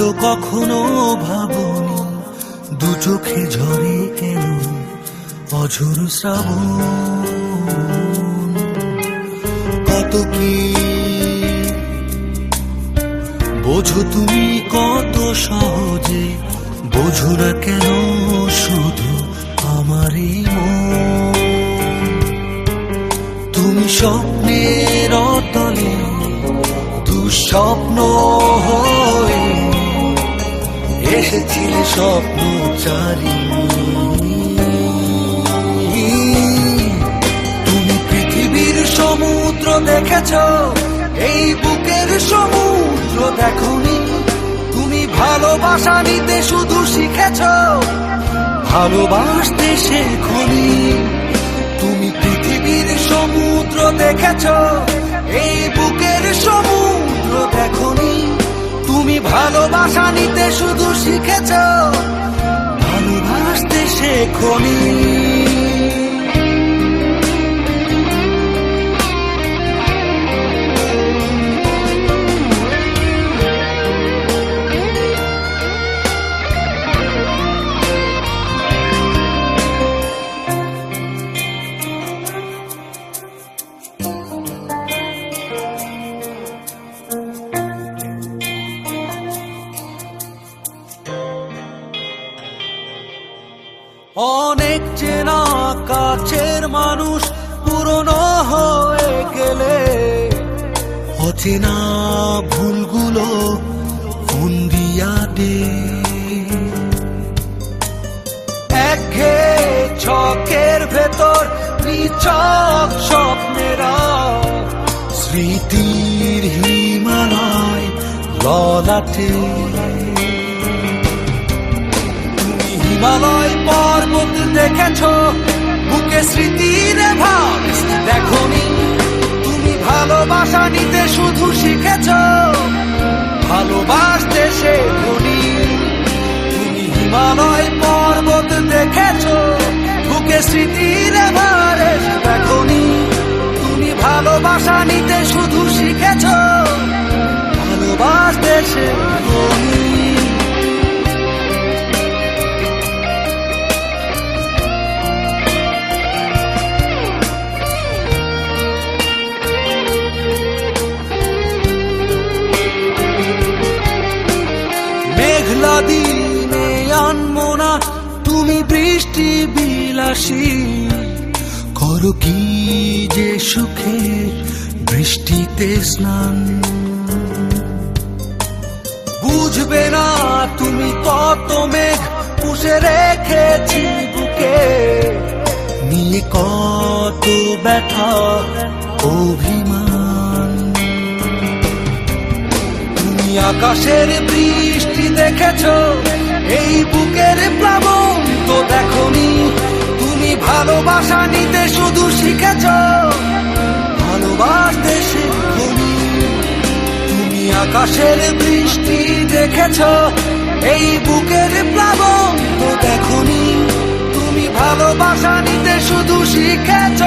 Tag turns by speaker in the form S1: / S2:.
S1: হয়তো কখনো ভাবনি দু চোখে ঝরে কেন অঝোর শ্রাবণ। কত কি বোঝো তুমি কত সহজে, বোঝো না কেন শুধু আমারই মন। তুমি স্বপ্নের তলে দুঃস্বপ্ন হয়ে এসেছিলে স্বপ্ন চারি। তুমি পৃথিবীর সমুদ্র দেখেছ, এই বুকের সমুদ্র দেখোনি। তুমি ভালোবাসা নিতে শুধু শিখেছ, ভালোবাসতে শেখোনি। তুমি পৃথিবীর সমুদ্র দেখেছ, এই বুকের সমুদ্র দেখোনি। তুমি ভালোবাসা নিতে শুধু শিখেছ, ভালোবাসতে শেখোনি। অনেক চেনা কাছের মানুষ পুরনো হয়ে গেলে অচেনা ভুলগুলো ফোন দিয়া দে। একঘেয়ে ছকের ভেতর নিছক স্বপ্নেরা স্মৃতির হিমালয় ললাটে। হিমালয় পর্বত দেখেছ, বুকে স্মৃতির ভাব দেখোনি। তুমি ভালোবাসা নিতে শুধু শিখেছ, ভালোবাসতে শেখোনি। তুমি হিমালয় পর্বত দেখেছ, বুকে স্মৃতির ভাব দেখোনি। তুমি ভালোবাসা নিতে শুধু শিখেছ, ভালোবাসতে শেখোনি। মেঘলা দিনে আনবো না তুমি বৃষ্টি বিলাসী। করো কি যে সুখে বৃষ্টিতে স্নান। বুঝবে না তুমি কত মেঘ পুষে রেখেছি বুকে, নিয়ে কত ব্যথা অভিমান। তুমি আকাশের বৃষ্টি দেখেছ, এই বুকের প্লাবন তো দেখোনি। তুমি ভালোবাসা নিতে শুধু শিখেছ, ভালোবাসতে শেখোনি। তুমি আকাশের বৃষ্টি দেখেছ, এই বুকের প্লাবন তো দেখোনি। তুমি ভালোবাসা নিতে শুধু শিখেছ,